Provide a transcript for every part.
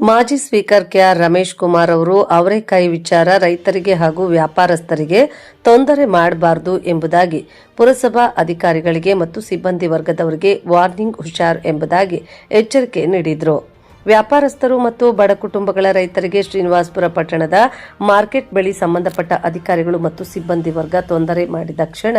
ಮಾಜಿ speaker K R Ramesh Kumar ಅವರು ಅವರೇಕಾಯಿ ವಿಚಾರ ರೈತರಿಗೆ ಹಾಗೂ ವ್ಯಾಪಾರಸ್ಥರಿಗೆ ತೊಂದರೆ ಮಾಡಬಾರದು ಎಂಬುದಾಗಿ ಪುರಸಭಾ ಅಧಿಕಾರಿಗಳಿಗೆ ಮತ್ತು ಸಿಬ್ಬಂದಿ ವರ್ಗದವರಿಗೆ ವಾರ್ನಿಂಗ್ ಹುಷಾರ್ ಎಂಬುದಾಗಿ ಎಚ್ಚರಿಕೆ ನೀಡಿದರು. ವ್ಯಾಪಾರಸ್ಥರು ಮತ್ತು ಬಡ ಕುಟುಂಬಗಳ ರೈತರಿಗೆ ಶ್ರೀನಿವಾಸಪುರ ಪಟ್ಟಣದ ಮಾರ್ಕೆಟ್ ಬಳಿ ಸಂಬಂಧಪಟ್ಟ ಅಧಿಕಾರಿಗಳು ಮತ್ತು ಸಿಬ್ಬಂದಿ ವರ್ಗ ತೊಂದರೆ ಮಾಡಿದ ಕ್ಷಣ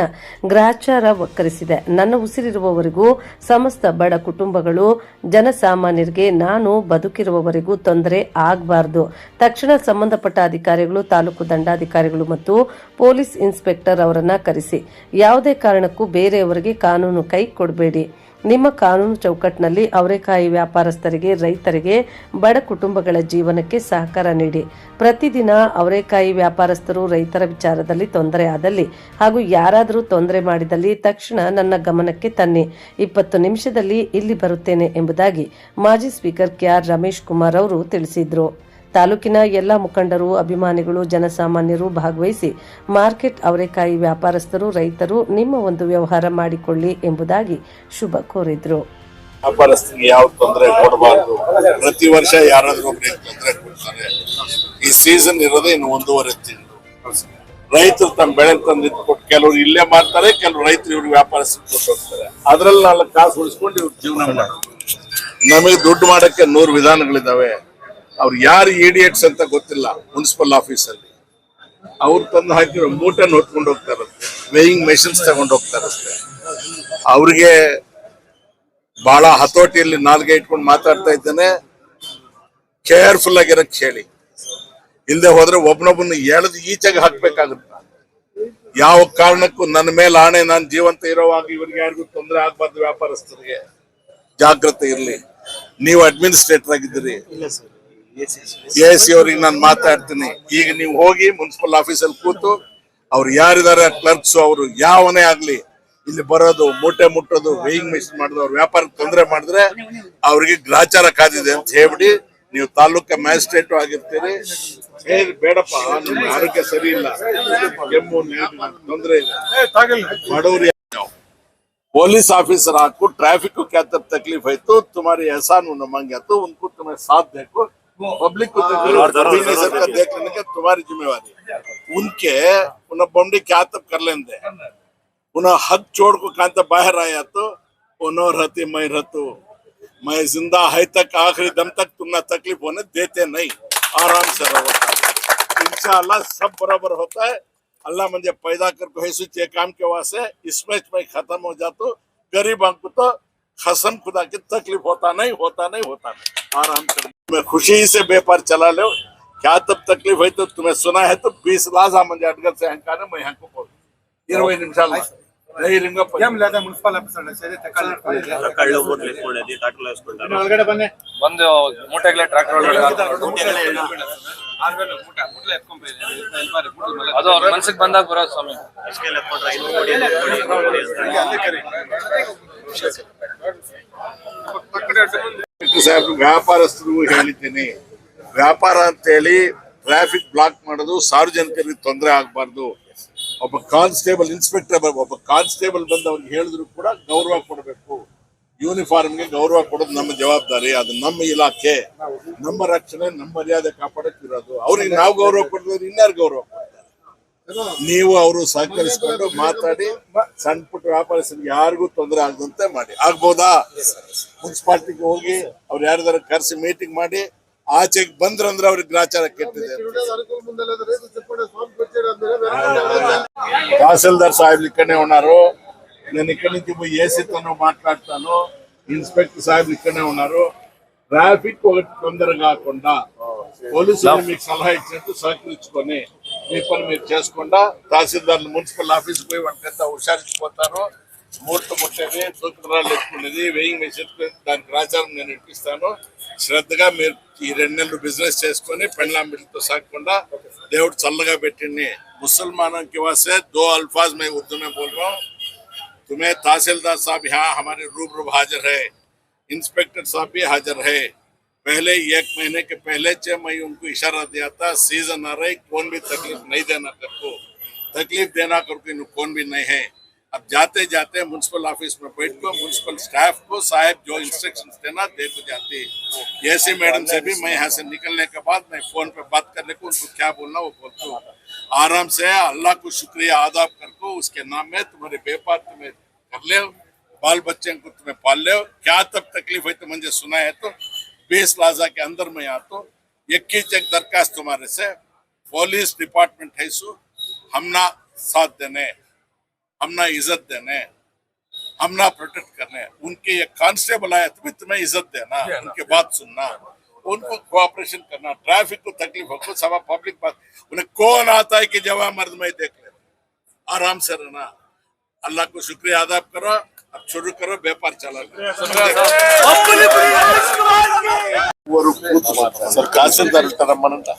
ಗ್ರಹಚಾರ ವಕ್ಕರಿಸಿದೆ. ನನ್ನ ಉಸಿರಿರುವವರೆಗೂ ಸಮಸ್ತ ಬಡ ಕುಟುಂಬಗಳು ಜನಸಾಮಾನ್ಯರಿಗೆ ನಾನು ಬದುಕಿರುವವರೆಗೂ ತೊಂದರೆ ಆಗಬಾರದು. ತಕ್ಷಣ ಸಂಬಂಧಪಟ್ಟ ಅಧಿಕಾರಿಗಳು, ತಾಲೂಕು ದಂಡಾಧಿಕಾರಿಗಳು ಮತ್ತು ಪೊಲೀಸ್ ಇನ್ಸ್ಪೆಕ್ಟರ್ ಅವರನ್ನ ಕರೆಸಿ ಯಾವುದೇ ಕಾರಣಕ್ಕೂ ಬೇರೆಯವರಿಗೆ ಕಾನೂನು ಕೈ ಕೊಡಬೇಡಿ. ನಿಮ್ಮ ಕಾನೂನು ಚೌಕಟ್ಟಿನಲ್ಲಿ ಅವರೇಕಾಯಿ ವ್ಯಾಪಾರಸ್ಥರಿಗೆ, ರೈತರಿಗೆ, ಬಡ ಕುಟುಂಬಗಳ ಜೀವನಕ್ಕೆ ಸಹಕಾರ ನೀಡಿ. ಪ್ರತಿದಿನ ಅವರೇಕಾಯಿ ವ್ಯಾಪಾರಸ್ಥರು ರೈತರ ವಿಚಾರದಲ್ಲಿ ತೊಂದರೆ ಆದಲ್ಲಿ ಹಾಗೂ ಯಾರಾದರೂ ತೊಂದರೆ ಮಾಡಿದಲ್ಲಿ ತಕ್ಷಣ ನನ್ನ ಗಮನಕ್ಕೆ ತನ್ನಿ. 20 ನಿಮಿಷದಲ್ಲಿ ಇಲ್ಲಿ ಬರುತ್ತೇನೆ ಎಂಬುದಾಗಿ ಮಾಜಿ ಸ್ಪೀಕರ್ ಕೆಆರ್ ರಮೇಶ್ ಕುಮಾರ್ ಅವರು ತಿಳಿಸಿದರು. ತಾಲೂಕಿನ ಎಲ್ಲ ಮುಖಂಡರು, ಅಭಿಮಾನಿಗಳು, ಜನಸಾಮಾನ್ಯರು ಭಾಗವಹಿಸಿ ಮಾರ್ಕೆಟ್ ಅವರೇಕಾಯಿ ವ್ಯಾಪಾರಸ್ಥರು, ರೈತರು ನಿಮ್ಮ ಒಂದು ವ್ಯವಹಾರ ಮಾಡಿಕೊಳ್ಳಿ ಎಂಬುದಾಗಿ ಶುಭ ಕೋರಿದ್ರು. ವ್ಯಾಪಾರಸ್ಥರಿಗೆ ಯಾವ ತೊಂದರೆ ಕೊಡಬಾರದು. ಪ್ರತಿ ವರ್ಷ ಯಾರಾದ್ರೂ ತೊಂದರೆ ಕೊಡ್ತಾರೆ. ಈ ಸೀಸನ್ ಇರೋದೇ ಇನ್ನು 1.5 ತಿಂಗಳು. ರೈತರು ತಮ್ಮ ಬೆಳೆ ತಂದು ಕೊಟ್ಟು ಕೆಲವರು ಇಲ್ಲೇ ಮಾಡ್ತಾರೆ, ಕೆಲವರು ರೈತರು ಇವ್ರಿಗೆ ವ್ಯಾಪಾರಸ್ಥರಿಗೆ ಕೊಟ್ಟು ಹೋಗ್ತಾರೆ. ಅದ್ರಲ್ಲಿ 4 ಕಾಸು ಉಳಿಸ್ಕೊಂಡು ಇವ್ರು ಜೀವನ ಮಾಡ್ತಾರೆ. ನಮಗೆ ದುಡ್ಡು ಮಾಡಕ್ಕೆ 100 ವಿಧಾನಗಳಿದಾವೆ. ಅವ್ರು ಯಾರು ಇಡಿಯಟ್ಸ್ ಅಂತ ಗೊತ್ತಿಲ್ಲ. ಮುನ್ಸಿಪಲ್ ಆಫೀಸಲ್ಲಿ ಅವ್ರು ತಂದು ಹಾಕಿರೋ ಮೂಟನ್ನು ಹೊತ್ಕೊಂಡು ಹೋಗ್ತಾರಂತೆ, ವೇಯಿಂಗ್ ಮೆಷಿನ್ಸ್ ತಗೊಂಡು ಹೋಗ್ತಾರಂತೆ. ಅವ್ರಿಗೆ ಬಹಳ ಹತೋಟಿಯಲ್ಲಿ ನಾಲ್ಗೆ ಇಟ್ಕೊಂಡು ಮಾತಾಡ್ತಾ ಇದ್ದೇನೆ. ಕೇರ್ಫುಲ್ ಆಗಿರಕ್ ಹೇಳಿ, ಇಲ್ಲದೆ ಹೋದ್ರೆ ಒಬ್ನೊಬ್ಬನ ಎಳೆದು ಈಚೆಗೆ ಹಾಕ್ಬೇಕಾಗುತ್ತೆ. ಯಾವ ಕಾರಣಕ್ಕೂ ನನ್ನ ಮೇಲೆ ಆಣೆ, ನಾನು ಜೀವಂತ ಇರೋವಾಗ ಇವ್ರಿಗೆ ಯಾರಿಗೂ ತೊಂದರೆ ಆಗ್ಬಾರ್ದು. ವ್ಯಾಪಾರಸ್ಥರಿಗೆ ಜಾಗ್ರತೆ ಇರಲಿ. ನೀವು ಅಡ್ಮಿನಿಸ್ಟ್ರೇಟರ್ ಆಗಿದ್ದೀರಿ, AC ಅವ್ರಿಗೆ ನಾನು ಮಾತಾಡ್ತೀನಿ. ಈಗ ನೀವು ಹೋಗಿ ಮುನ್ಸಿಪಲ್ ಆಫೀಸಲ್ಲಿ ಕೂತು ಅವ್ರು ಯಾರಿದ್ದಾರೆ ಕ್ಲರ್ಕ್ಸ್, ಅವರು ಯಾವನೇ ಆಗ್ಲಿ ಇಲ್ಲಿ ಬರೋದು, ಮೂಟೆ ಮುಟ್ಟೋದು, ವೇಯಿಂಗ್ ಮೆಷಿನ್ ಮಾಡೋದು, ಅವ್ರ ವ್ಯಾಪಾರಕ್ಕೆ ತೊಂದರೆ ಮಾಡಿದ್ರೆ ಅವ್ರಿಗೆ ಗ್ರಾಚಾರ ಕಾದಿದೆ ಅಂತ ಹೇಳ್ಬಿಡಿ. ನೀವು ತಾಲೂಕ ಮ್ಯಾಜಿಸ್ಟ್ರೇಟ್ ಆಗಿರ್ತೀರಿ. ಬೇಡಪ್ಪ, ನಿಮ್ಮ ಆರೋಗ್ಯ ಸರಿ ಇಲ್ಲ, ಕೆಮ್ಮು, ತೊಂದರೆ ಇದೆ, ಬಡವ್ರು. पुलिस ऑफिसर आपको ट्रैफिक को क्या तब तकलीफ है तो तुम्हारी एहसान न मांगे तो उनको तुम्हें साथ देखो, पब्लिक को देख लेने का तुम्हारी जिम्मेवारी. उनके उन्हें बंडी क्या तब कर लेंगे, उन्हें हक छोड़ को कहाँ तक बाहर आया तो उन्होंने रहती मैं रहतू, मैं जिंदा है तक आखिरी दम तक तुम्हें तकलीफ होने देते नहीं. आराम से रहो, इंशाअल्लाह सब बराबर होता है. अल्लाह मुझे पैदा कर को है काम के वास्ते इसमें मैं खत्म हो जाता. गरीब को तो खसम खुदा की तकलीफ होता नहीं. आराम से मैं खुशी से व्यापार चला लो. क्या तब तकलीफ है तो तुम्हें सुना है तो 20 लाजा मुझे अडगल से हंकार मैं यहाँ को 20 निमिषाल ಮುನ್ಸಿಪಲ್ ಒಳಗಡೆ ಬಂದು ಮೂಟೆಗಳ ಟ್ರ್ಯಾಕ್ಟರ್ ಅದು ಅವ್ರ ಮನಸ್ಸಿಗೆ ಬಂದಾಗ ಬರೋದು ಸ್ವಾಮಿ. ವ್ಯಾಪಾರಸ್ಥರಿಗೂ ಹೇಳಿದ್ದೀನಿ, ವ್ಯಾಪಾರ ಅಂತೇಳಿ ಟ್ರಾಫಿಕ್ ಬ್ಲಾಕ್ ಮಾಡೋದು, ಸಾರ್ವಜನಿಕರಿಗೆ ತೊಂದರೆ ಆಗಬಾರ್ದು. ಒಬ್ಬ ಕಾನ್ಸ್ಟೇಬಲ್, ಇನ್ಸ್ಪೆಕ್ಟರ್, ಒಬ್ಬ ಕಾನ್ಸ್ಟೇಬಲ್ ಬಂದು ಅವ್ರಿಗೆ ಹೇಳಿದ್ರು ಕೂಡ ಗೌರವ ಕೊಡಬೇಕು. ಯೂನಿಫಾರ್ಮ್ಗೆ ಗೌರವ ಕೊಡೋದು ನಮ್ಮ ಜವಾಬ್ದಾರಿ. ಅದು ನಮ್ಮ ಇಲಾಖೆ, ನಮ್ಮ ರಕ್ಷಣೆ, ನಮ್ಮ ಮರ್ಯಾದೆ ಕಾಪಾಡಕ್ಕೆ ಇರೋದು. ಅವ್ರಿಗೆ ನಾವು ಗೌರವ ಕೊಡ್ತೀವಿ, ಇನ್ಯಾರು ಗೌರವ ಕೊಡ್ತಾರೆ? ನೀವು ಅವರು ಸಹಕರಿಸಿಕೊಂಡು ಮಾತಾಡಿ ಸಣ್ಣ ಪುಟ್ಟ ವ್ಯಾಪಾರಸ್ಥರಿಗೆ ಯಾರಿಗೂ ತೊಂದರೆ ಆಗದಂತೆ ಮಾಡಿ. ಆಗ್ಬೋದಾ? ಮುನ್ಸಿಪಾಲಿಟಿಗೆ ಹೋಗಿ ಅವ್ರು ಯಾರ್ದಾರ ಕರೆಸಿ ಮೀಟಿಂಗ್ ಮಾಡಿ ಆಚೆಗೆ ಬಂದ್ರಂದ್ರೆ ಅವ್ರಿಗೆ ಗ್ರಾಚಾರ ಕೆಟ್ಟಿದೆ. తహసీల్దార్ సాహెబ్ ఇక్కడనే ఉన్నారు. నేను ఇక్కడి నుంచి పోయి ఏసీతోనూ మాట్లాడతాను. ఇన్స్పెక్టర్ సాహెబ్ ఇక్కడనే ఉన్నారు. ట్రాఫిక్ ఒకటి తొందర కాకుండా పోలీసులు మీకు సలహా ఇచ్చినట్టు సహకరించుకొని మీ పని మీరు చేసుకుండా తహసీల్దార్లు మున్సిపల్ ఆఫీస్కి పోయి వాళ్ళకంతా హుషారించిపోతారు. మూర్త ముట్టేది, సూత్రాలు ఎత్తుకునేది, వేయింగ్ మెషిన్ దానికి గ్రాచారం నేను ఇప్పిస్తాను. శ్రద్ధగా మీరు ఈ 2 నెలలు బిజినెస్ చేసుకొని పెండ్లాం బిడ్డతో సాగకుండా దేవుడు చల్లగా పెట్టింది. मुसलमानों के वास्ते 2 अल्फाज मैं उर्दू में बोल रहा हूँ. तुम्हें तहसीलदार साहब यहाँ हमारे रूबरू हाजिर है, इंस्पेक्टर साहब भी हाजिर है. पहले 1 महीने के पहले 6 मई उनको इशारा दिया था, सीजन आ रही, कौन भी तकलीफ नहीं देना करको, तकलीफ देना करको कौन भी नहीं है. अब जाते जाते म्यूनसिपल ऑफिस में बैठ को म्यूनसिपल स्टाफ को साहब जो इंस्ट्रक्शंस देना दे को जाती है। ऐसे मैडम से भी मैं यहाँ से निकलने के बाद मैं फोन पे बात करने को उनको क्या बोलना वो बोलता हूँ। आराम से अल्लाह को शुक्रिया आदाब करको, उसके नाम में तुम्हारे व्यापार तुम्हें कर ले, बाल बच्चे को तुम्हें पाल ले। क्या तब तकलीफ है तो मुझे सुना है तो 20 लाजा के अंदर में यहाँ तो एक दरखास्त तुम्हारे से पुलिस डिपार्टमेंट है सो हमना साथ देने, हमना इज्जत देने, हमना प्रोटेक्ट करने। उनके एक कांस्टेबल आया तो भी तुम्हें इज्जत देना, उनके बात सुनना, उनको कोऑपरेशन करना। ट्रैफिक को तकलीफ हो सब पब्लिक बात उन्हें कौन आता है कि जवाब मर्द में देख ले, आराम से रहना। अल्लाह को शुक्रिया आदाब करो, अब शुरू करो व्यापार चला। ಸರ್ ತಹಸೀಲ್ದಾರ್ ಇರ್ತಾರಮ್ಮನಂತ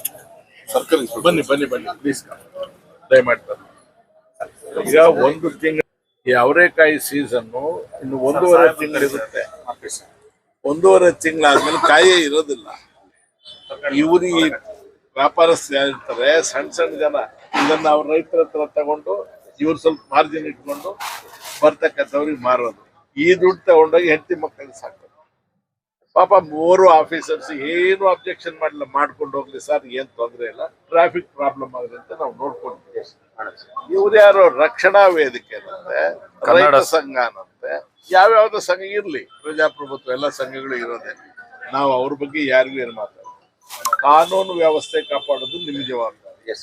ಸರ್ಕಲ್ ಬನ್ನಿ ಬನ್ನಿ ಬನ್ನಿ ಪ್ಲೀಸ್ ದಯಮಾಡಿ ಬನ್ನಿ. ಈಗ ಒಂದು ತಿಂಗಳು ಈ ಅವರೆಕಾಯಿ ಸೀಸನ್ ಇನ್ನು 1.5 ತಿಂಗಳಿರುತ್ತೆ. 1.5 ತಿಂಗಳಾದ್ಮೇಲೆ ಕಾಯೇ ಇರೋದಿಲ್ಲ. ಇವ್ರು ಈ ವ್ಯಾಪಾರಸ್ಥರು ಯಾರಿರ್ತಾರೆ ಸಣ್ಣ ಸಣ್ಣ ಜನ ಇದನ್ನ ಅವ್ರ ರೈತರ ಹತ್ರ ತಗೊಂಡು ಇವ್ರು ಸ್ವಲ್ಪ ಮಾರ್ಜಿನ್ ಇಟ್ಕೊಂಡು ಬರ್ತಕ್ಕಂಥವ್ರಿಗೆ ಮಾರೋದು. ಈ ದುಡ್ಡು ತಗೊಂಡೋಗಿ ಹೆಂಡತಿ ಮಕ್ಕಳಿಗೆ ಸಾಕೋದು. ಪಾಪ 3 ಆಫೀಸರ್ಸ್ ಏನು ಅಬ್ಜೆಕ್ಷನ್ ಮಾಡಿಲ್ಲ, ಮಾಡ್ಕೊಂಡು ಹೋಗ್ಲಿ ಸರ್ ಏನ್ ತೊಂದರೆ ಇಲ್ಲ, ಟ್ರಾಫಿಕ್ ಪ್ರಾಬ್ಲಮ್ ಆಗಿದೆ ಅಂತ ನಾವು ನೋಡ್ಕೊಂಡಿದ್ದೀವಿ. ಇವ್ರು ಯಾರೋ ರಕ್ಷಣಾ ವೇದಿಕೆ ಅನ್ನಂತೆ, ರೈತ ಸಂಘ ಅನ್ನಂತೆ, ಯಾವ್ಯಾವ್ದು ಸಂಘ ಇರ್ಲಿ, ಪ್ರಜಾಪ್ರಭುತ್ವ ಎಲ್ಲ ಸಂಘಗಳು ಇರೋದೇ. ನಾವು ಅವ್ರ ಬಗ್ಗೆ ಯಾರಿಗೂ ಏನು ಮಾತಾಡೋದು. ಕಾನೂನು ವ್ಯವಸ್ಥೆ ಕಾಪಾಡೋದು ನಿಮ್ ಜವಾಬ್ದಾರಿ.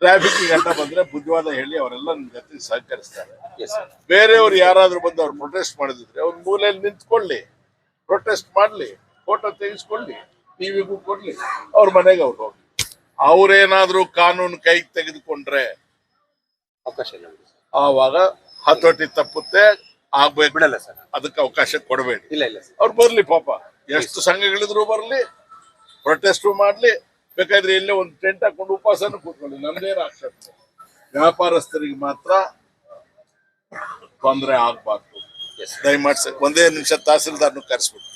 ಟ್ರಾಫಿಕ್ ಗಂಟ ಬಂದ್ರೆ ಬುದ್ಧಿವಾದ ಹೇಳಿ ಅವರೆಲ್ಲ ನಿಮ್ ಜೊತೆ ಸಹಕರಿಸ್ತಾರೆ. ಬೇರೆಯವ್ರು ಯಾರಾದ್ರೂ ಬಂದು ಅವ್ರು ಪ್ರೊಟೆಸ್ಟ್ ಮಾಡಿದ್ರೆ ಅವ್ರ ಮೂಲೆಯಲ್ಲಿ ನಿಂತ್ಕೊಳ್ಳಿ, ಪ್ರೊಟೆಸ್ಟ್ ಮಾಡ್ಲಿ, ಫೋಟೋ ತೆಗೆಸ್ಕೊಳ್ಳಿ, ಟಿವಿಗೂ ಕೊಡ್ಲಿ, ಅವ್ರ ಮನೆಗೆ ಅವ್ರು ಹೋಗಿ. ಅವ್ರೇನಾದ್ರೂ ಕಾನೂನು ಕೈಗೆ ತೆಗೆದುಕೊಂಡ್ರೆ ಆವಾಗ ಹತೋಟಿ ತಪ್ಪುತ್ತೆ, ಆಗ್ಬೇಕು. ಬಿಡಲ್ಲ ಸರ್, ಅದಕ್ಕೆ ಅವಕಾಶ ಕೊಡಬೇಡಿ. ಇಲ್ಲ ಇಲ್ಲ, ಅವ್ರು ಬರ್ಲಿ, ಪಾಪ ಎಷ್ಟು ಸಂಘಗಳಿದ್ರು ಬರ್ಲಿ, ಪ್ರೊಟೆಸ್ಟ್ ಮಾಡ್ಲಿ, ಬೇಕಾದ್ರೆ ಇಲ್ಲೇ ಒಂದು ಟೆಂಟ್ ಹಾಕೊಂಡು ಉಪವಾಸನೂ ಕೂತ್ಕೊಳ್ಳಿ, ನಮ್ದೇನು ಆಕ್ಷೇಪ. ವ್ಯಾಪಾರಸ್ಥರಿಗೆ ಮಾತ್ರ ತೊಂದರೆ ಆಗ್ಬಾರ್ದು. దయమాడి ಒಂದೇ నిమిషం తహసీల్దార్ను కరిసిపెట్టు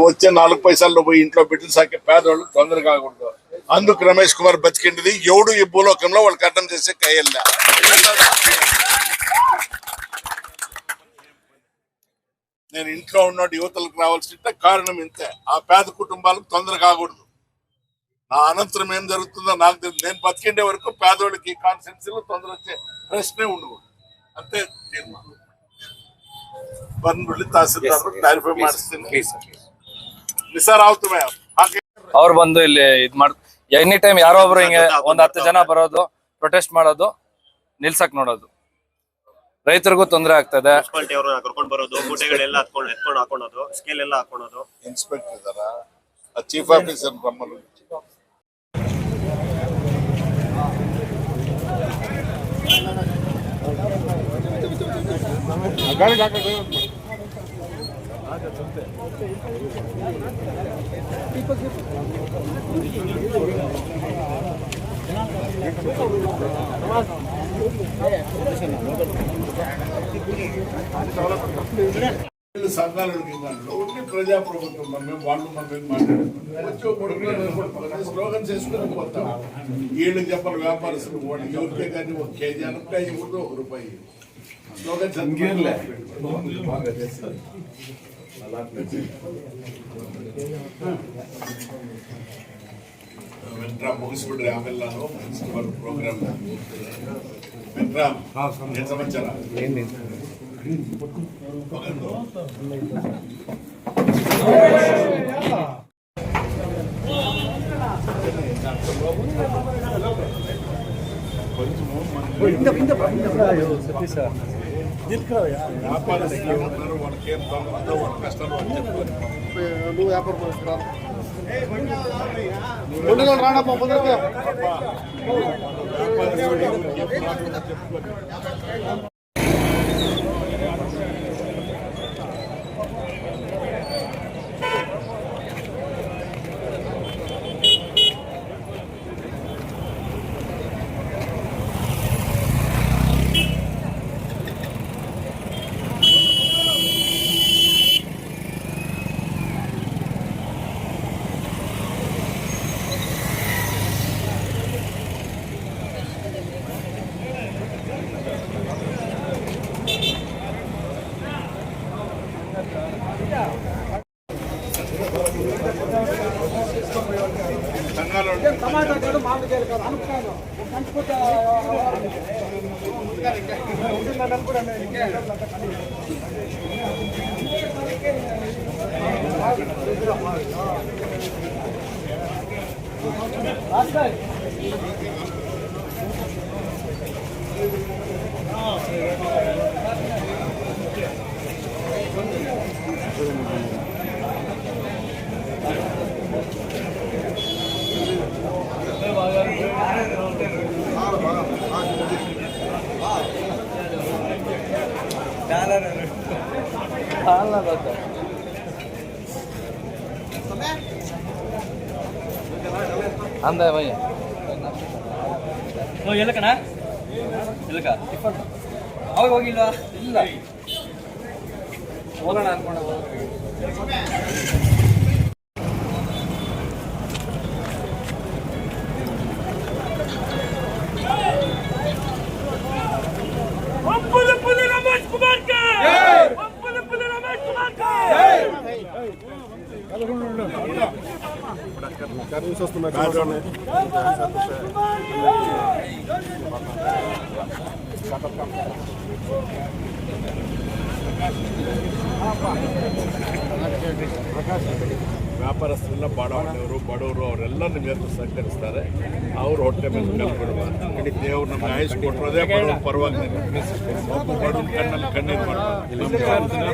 వచ్చే 4 పైసలు పోయి ఇంట్లో బిడ్డలు సాకే పేదవాళ్ళు తొందరగా కాకూడదు. అందుకు రమేష్ కుమార్ బతికిండది ఎవడు ఈ భూలోకంలో వాళ్ళు కట్టం చేసే కయ్యల్లా. నేను ఇంట్లో ఉన్నట్టు యువతలకు రావాల్సిన కారణం ఇంతే, ఆ పేద కుటుంబాలకు తొందర కాకూడదు. నా అనంతరం ఏం జరుగుతుందో నాకు తెలియదు. నేను బతికిండే వరకు పేదవాళ్ళకి కాన్సెన్సీలో తొందర వచ్చే ప్రశ్నే ఉండకూడదు. అంతే తీర్మానం. ಬಂದ್ಬಿಡ್ಲಿ, ತಹಸೀಲ್ದಾರ್ ಕ್ಲಾರಿಫೈ ಮಾಡಿಸ್ತೀನಿ. ನಿಸಾರ್ ಆಯ್ತು ಮ್ಯಾಮ್, ಅವ್ರು ಬಂದು ಇಲ್ಲಿ ಇದ್ ಮಾಡ್ ಎನಿ ಟೈಮ್ ಯಾರೋ ಒಬ್ರು ಹಿಂಗೆ 10 ಜನ ಬರೋದು, ಪ್ರೊಟೆಸ್ಟ್ ಮಾಡೋದು, ನಿಲ್ಸಕ್ ನೋಡೋದು, ರೈತರಿಗೂ ತೊಂದರೆ ಆಗ್ತದೆ. ಮುನ್ಸಿಪಾಲಿಟಿ ಅವ್ರನ್ನ ಕರ್ಕೊಂಡು ಬರೋದು, ಮೂಟೆಗಳೆಲ್ಲ ಎತ್ಕೊಂಡು ಹಾಕೋಣೋದು, ಸ್ಕೇಲ್ ಎಲ್ಲ ಹಾಕೋಣೋದು. ಇನ್ಸ್ಪೆಕ್ಟರ್ ಇದಾರ, ಚೀಫ್ ಆಫೀಸರ್ ನಮ್ಮಲ್ಲಿ సంఘాలు ప్రజాప్రభుత్వం వాళ్ళు స్లోగన్స్ వేసుకుని పోతాం. వీళ్ళకి చెప్పాలి వ్యాపారస్తులు, వాళ్ళకి ఎవరికే కానీ 1 కేజీ అనపకాయ ఇవ్వదు, 1 రూపాయి. ಸ್ಲೋಗನ್ಸ್ ವೆಂಟ್ರಾ ಮುಗಿಸ್ಬಿಡ್ರಿ, ಆಮೇಲೆ ನಾನು ಮುನ್ಸಿಪಲ್ ಪ್ರೋಗ್ರಾಮ್. ವೆಂಟ್ರಾ ಏನ್ ಸಮಾಚಾರ? వ్యాపారస్తులు ఉన్నారు, వాళ్ళకి ఏం బాగుందో వాళ్ళ కష్టాలు వాళ్ళు చెప్పుకోరు. నువ్వు వ్యాపారం చేస్తున్నారు రానప్ప చెప్పుకోరు. ಅಂದೆ ಭಯ ಎಲ್ಲಕಣ ಎಲ್ಲಕ ಅವಾಗ ಹೋಗಿಲ್ಲ ಇಲ್ಲ ಹೋಗೋಣ ಅನ್ಕೊಂಡ ವ್ಯಾಪಾರಸ್ಥರೆಲ್ಲ ಬಡವರು ಅವರೆಲ್ಲ ನಿಮ್ಗೆ ಸಹಕರಿಸ್ತಾರೆ. ಅವ್ರು ಹೊಟ್ಟೆ ಮೇಲೆ ಕಲ್ಬಿಡಬಾರ್ದು. ದೇವ್ರು ನಮ್ಗೆ ಆಯುಷ್ ಕೊಟ್ಟಿರೋದೇ ಬಡವ್ರ ಪರವಾಗಿ. ಬಡವ್ರ ಕಣ್ಣಲ್ಲಿ ಕಣ್ಣೀರು ಮಾಡಬಾರ್ದು.